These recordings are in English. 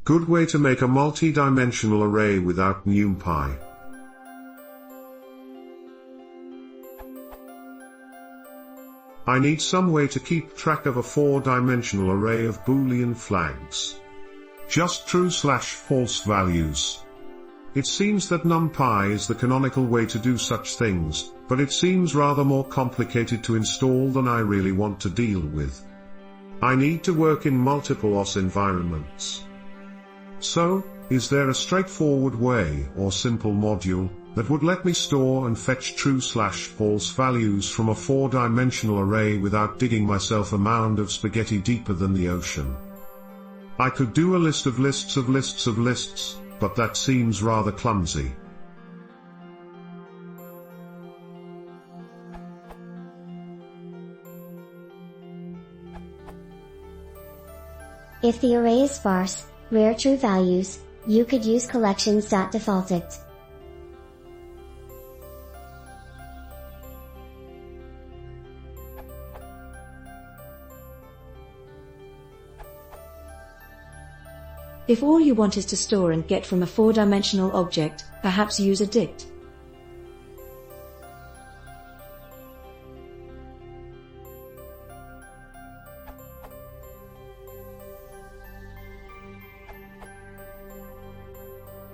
Good way to make a multi-dimensional array without numpy. I need some way to keep track of a 4-dimensional array of Boolean flags. Just true/false values. It seems that numpy is the canonical way to do such things, but it seems rather more complicated to install than I really want to deal with. I need to work in multiple OS environments. So, is there a straightforward way, or simple module, that would let me store and fetch true/false values from a 4-dimensional array without digging myself a mound of spaghetti deeper than the ocean? I could do a list of lists of lists of lists, but that seems rather clumsy. If the array is sparse, rare true values, you could use collections.defaultIt. If all you want is to store and get from a 4-dimensional object, perhaps use a dict.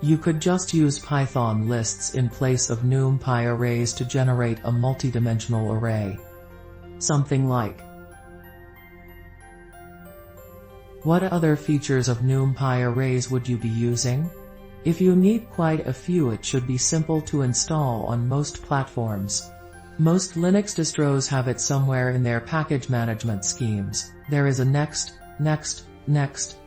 You could just use Python lists in place of numpy arrays to generate a multidimensional array. Something like: what other features of numpy arrays would you be using? If you need quite a few, it should be simple to install on most platforms. Most Linux distros have it somewhere in their package management schemes. There is a next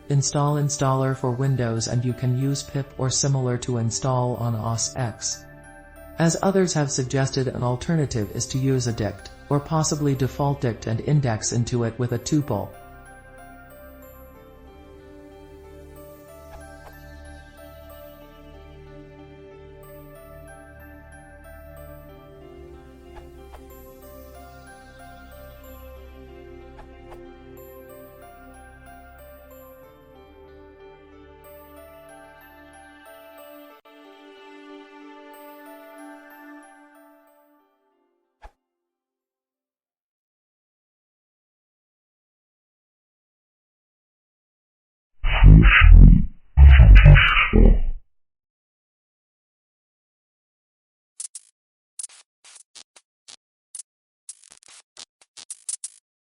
install installer for Windows, and you can use pip or similar to install on OS X. As others have suggested, an alternative is to use a dict, or possibly default dict and index into it with a tuple.